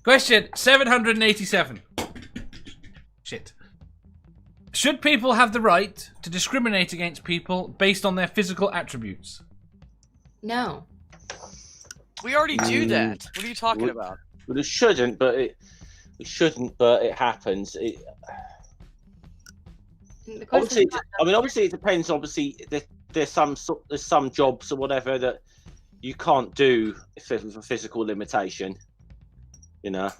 Question 787. Shit. Should people have the right to discriminate against people based on their physical attributes? No. We already do that. What are you talking about? Well, it shouldn't, but it happens. Obviously, obviously, it depends. Obviously, there's some jobs or whatever that you can't do for physical limitation. You know.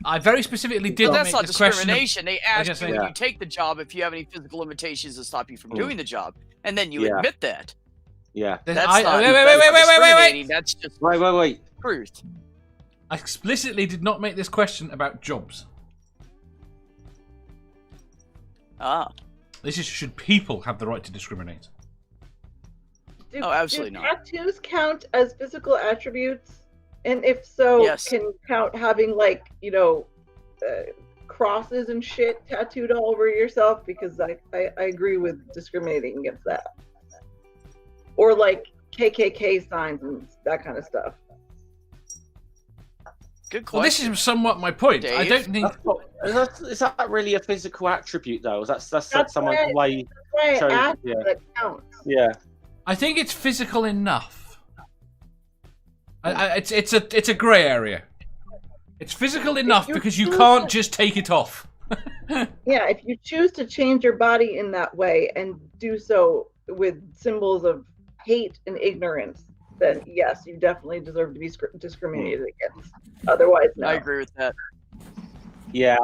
I very specifically did But not that's make not this question. discrimination. They ask you when Yeah. you take the job if you have any physical limitations that stop you from doing the job, and then you admit that. Yeah. That's I- not, wait, that's wait, not wait, wait, discriminating, that's just Wait. truth. I explicitly did not make this question about jobs. Ah. This is should people have the right to discriminate? Oh, absolutely do not. tattoos count as physical attributes? And if so, Yes. can count having crosses and shit tattooed all over yourself? Because I agree with discriminating against that. Or like KKK signs and that kind of stuff. Good question. Well, this is somewhat my point. I Dave? don't think. Is that really a physical attribute though? That's That's someone's why- way. That's why So, I asked yeah. if that counts. Yeah. I think it's physical enough. It's a grey area. It's physical enough you because you choose can't to- just take it off. Yeah, if you choose to change your body in that way and do so with symbols of hate and ignorance, then yes, you definitely deserve to be discriminated against. Otherwise, no. I agree with that. Yeah.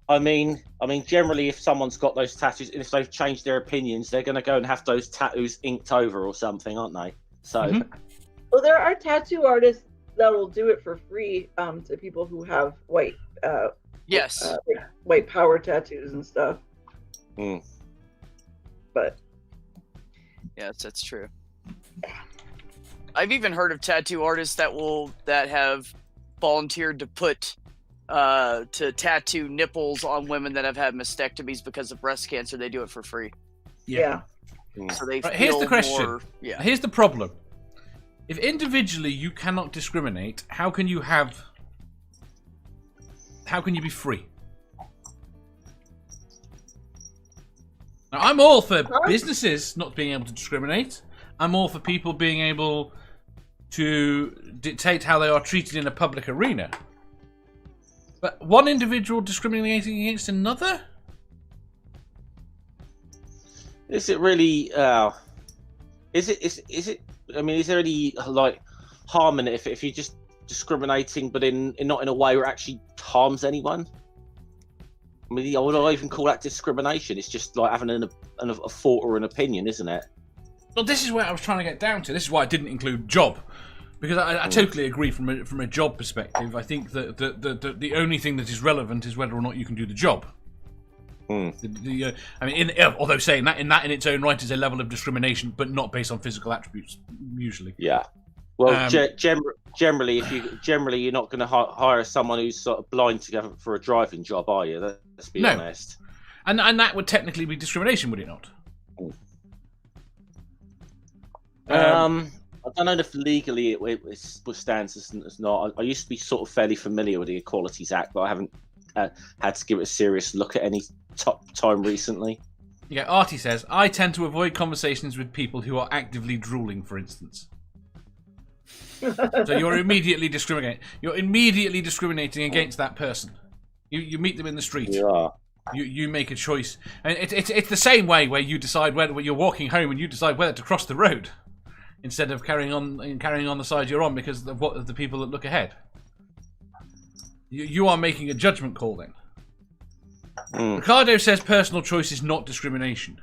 I mean, generally, if someone's got those tattoos, and if they've changed their opinions, they're going to go and have those tattoos inked over or something, aren't they? So. Mhm. Well, there are tattoo artists that will do it for free to people who have white power tattoos and stuff. Mm. But Yes, that's true. I've even heard of tattoo artists that have volunteered to put to tattoo nipples on women that have had mastectomies because of breast cancer. They do it for free. yeah. So they Right, here's feel the question. more- yeah. Here's the problem. If individually you cannot discriminate, how can you be free? Now, I'm all for businesses not being able to discriminate. I'm all for people being able to dictate how they are treated in a public arena. But one individual discriminating against another? Is it really? Is it? I mean, is there any harm in it if you're just discriminating, but not in a way where it actually harms anyone? I mean, I would not even call that discrimination. It's just like having a thought or an opinion, isn't it? Well, this is where I was trying to get down to. This is why I didn't include job, because I totally agree from a job perspective. I think that the only thing that is relevant is whether or not you can do the job. I mean, although saying that in its own right is a level of discrimination, but not based on physical attributes usually. Yeah. Well, generally, you're not going to hire someone who's sort of blind to go for a driving job, are you? Let's be honest. And that would technically be discrimination, would it not? I don't know if legally it stands as not. I used to be sort of fairly familiar with the Equalities Act, but I haven't had to give it a serious look at any time recently. Yeah, Artie says, I tend to avoid conversations with people who are actively drooling, for instance. So you're immediately discriminating. You're immediately discriminating against that person. You meet them in the street. Yeah. You make a choice, and it's the same way where you decide whether you're walking home and you decide whether to cross the road instead of carrying on the side you're on because of the people that look ahead. You are making a judgment call then. Ricardo says personal choice is not discrimination.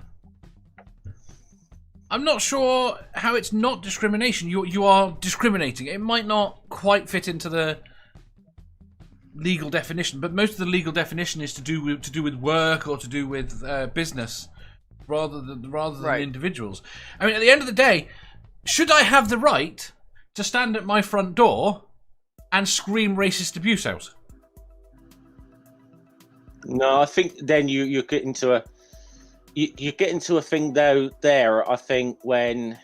I'm not sure how it's not discrimination. You are discriminating. It might not quite fit into the legal definition, but most of the legal definition is to do with work or to do with business rather than individuals. I mean, at the end of the day, should I have the right to stand at my front door and scream racist abuse out? No, I think then you get into a thing though. There, I think when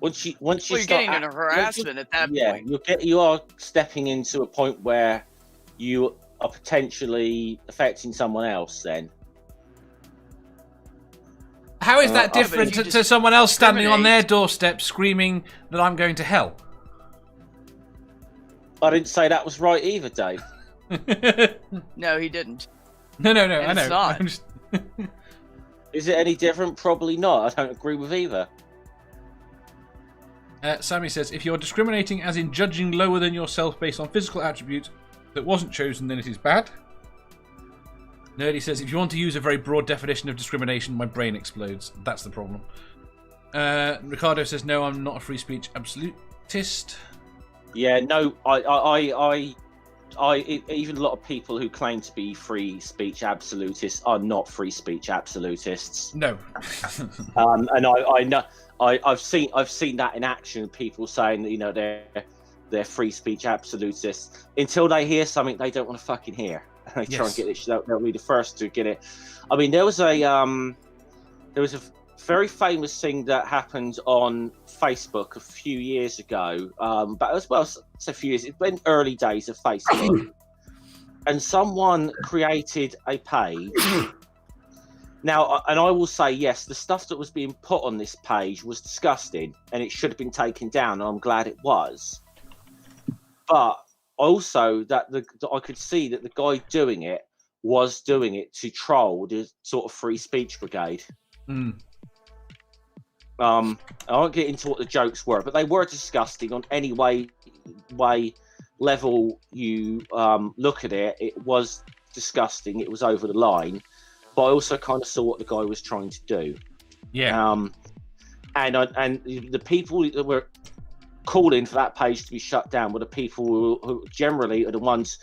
Once you Well, you're start getting into harassment at that point. you are stepping into a point where you are potentially affecting someone else. Then How is that but different if you to someone else standing on their discriminate- doorstep screaming that I'm going to hell? I didn't say that was right either, Dave. No, he didn't. No, I And know. it's not. I'm just- Is it any different? Probably not. I don't agree with either. Sammy says, if you're discriminating as in judging lower than yourself based on physical attributes that wasn't chosen, then it is bad. Nerdy says, if you want to use a very broad definition of discrimination, my brain explodes. That's the problem. Ricardo says, no, I'm not a free speech absolutist. Yeah, no, I even a lot of people who claim to be free speech absolutists are not free speech absolutists. No. And I know I've seen that in action. People saying that they're free speech absolutists until they hear something they don't want to fucking hear. They try and get it. They'll be the first to get it. I mean, there was a very famous thing that happened on Facebook a few years ago, but as well, it's a few years. It's been early days of Facebook, and someone created a page. Now, and I will say, yes, the stuff that was being put on this page was disgusting, and it should have been taken down. And I'm glad it was. But also, that I could see that the guy doing it was doing it to troll the sort of free speech brigade. Mm. I won't get into what the jokes were, but they were disgusting on any way level you look at it. It was disgusting. It was over the line, but I also kind of saw what the guy was trying to do. Yeah. And the people that were calling for that page to be shut down were the people who generally are the ones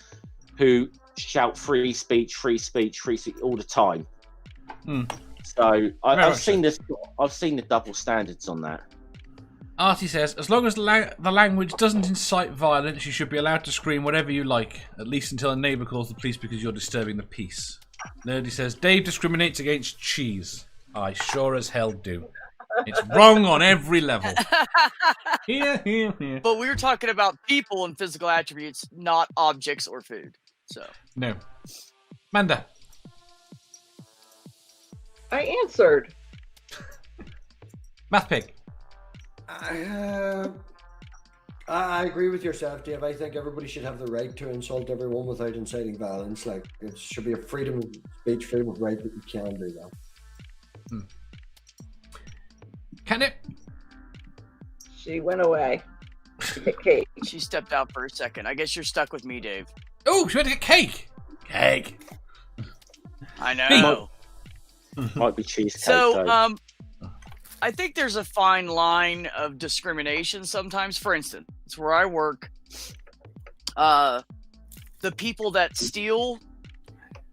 who shout free speech all the time. Mm. So I've seen this. I've seen the double standards on that. Artie says, as long as the language doesn't incite violence, you should be allowed to scream whatever you like, at least until a neighbour calls the police because you're disturbing the peace. Nerdy says, Dave discriminates against cheese. I sure as hell do. It's wrong on every level. Here. But we were talking about people and physical attributes, not objects or food. So No. Manda. I answered. Math Pig. I agree with yourself, Dave. I think everybody should have the right to insult everyone without inciting violence. Like, it should be a freedom of speech, freedom of right that you can do that. Can it? She went away. To get cake. she stepped out for a second. I guess you're stuck with me, Dave. Oh, she went to get cake. Cake. I know. Might be cheesecake. So, though. I think there's a fine line of discrimination sometimes. For instance, where I work, the people that steal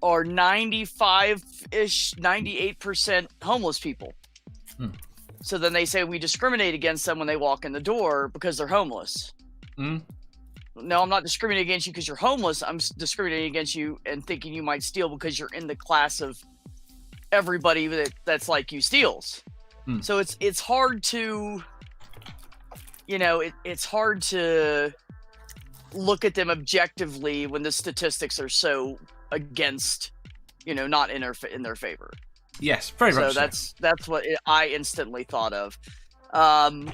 are 95-ish, 98% homeless people. So then they say we discriminate against them when they walk in the door because they're homeless. No, I'm not discriminating against you because you're homeless. I'm discriminating against you and thinking you might steal because you're in the class of everybody that's like you steals. So it's hard to, it's hard to look at them objectively when the statistics are so against, not in their favor. Yes, very much so. That's what I instantly thought of. And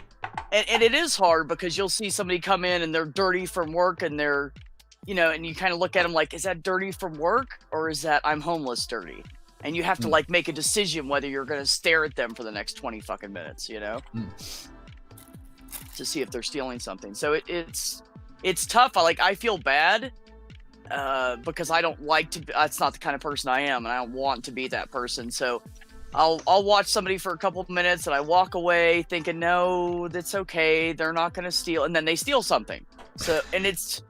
it is hard because you'll see somebody come in and they're dirty from work and they're, and you kind of look at them like, is that dirty from work or is that I'm homeless dirty? And you have to make a decision whether you're going to stare at them for the next 20 fucking minutes, to see if they're stealing something. So it's tough. I feel bad because I don't like to. That's not the kind of person I am, and I don't want to be that person. So I'll watch somebody for a couple of minutes, and I walk away thinking, no, that's okay. They're not going to steal, and then they steal something. So and it's.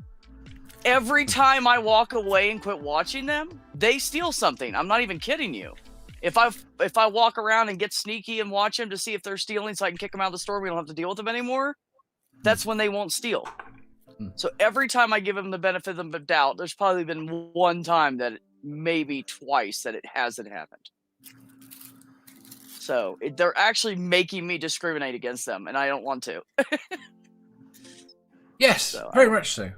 Every time I walk away and quit watching them, they steal something. I'm not even kidding you. If I walk around and get sneaky and watch them to see if they're stealing so I can kick them out of the store, we don't have to deal with them anymore, that's when they won't steal. So every time I give them the benefit of the doubt, there's probably been one time maybe twice that it hasn't happened. So they're actually making me discriminate against them, and I don't want to. Yes, So, very much so.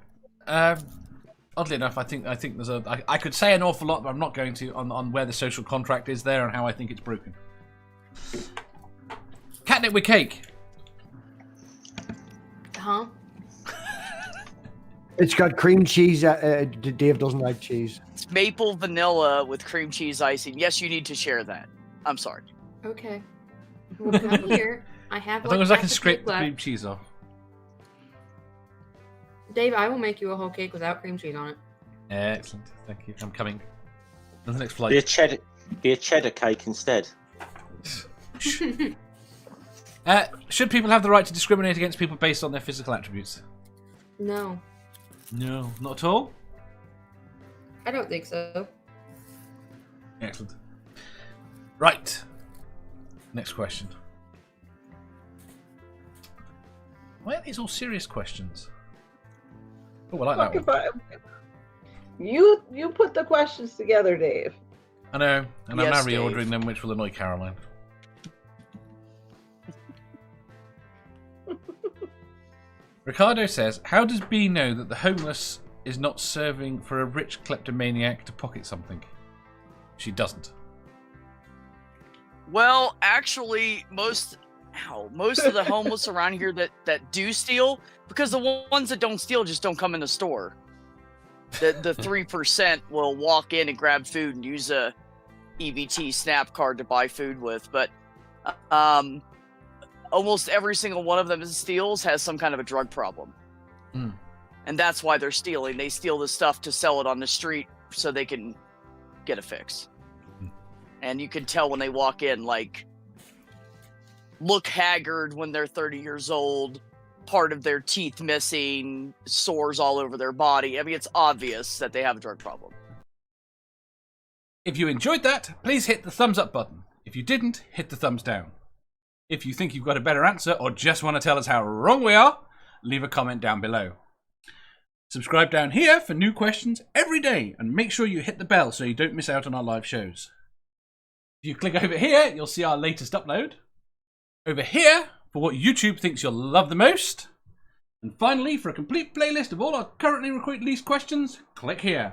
Oddly enough, I think there's I could say an awful lot, but I'm not going to on where the social contract is there and how I think it's broken. Catnip with cake. Huh? It's got cream cheese. Dave doesn't like cheese. It's maple vanilla with cream cheese icing. Yes, you need to share that. I'm sorry. Okay. Well, come here. I have As long as I half can a scrape cake the left. cream cheese off. Dave, I will make you a whole cake without cream cheese on it. Excellent, thank you. I'm coming. Doesn't Be a explode. cheddar cake instead. Should people have the right to discriminate against people based on their physical attributes? No, No, not at all. I don't think so. Excellent. Right. Next question. Why are these all serious questions? Oh, I like Fuck that if one. You put the questions together, Dave. I know, and I'm now Yes, reordering Dave. them, which will annoy Caroline. Ricardo says, how does B know that the homeless is not serving for a rich kleptomaniac to pocket something? She doesn't. Well, actually, most of the homeless around here that do steal, because the ones that don't steal just don't come in the store. The 3% will walk in and grab food and use a EBT SNAP card to buy food with, but almost every single one of them that steals has some kind of a drug problem. Mm. And that's why they're stealing. They steal the stuff to sell it on the street so they can get a fix. Mm. And you can tell when they walk in, like, look haggard when they're 30 years old, part of their teeth missing, sores all over their body. I mean, it's obvious that they have a drug problem. If you enjoyed that, please hit the thumbs up button. If you didn't, hit the thumbs down. If you think you've got a better answer or just want to tell us how wrong we are, leave a comment down below. Subscribe down here for new questions every day and make sure you hit the bell so you don't miss out on our live shows. If you click over here, you'll see our latest upload. Over here, for what YouTube thinks you'll love the most. And finally, for a complete playlist of all our currently released questions, click here.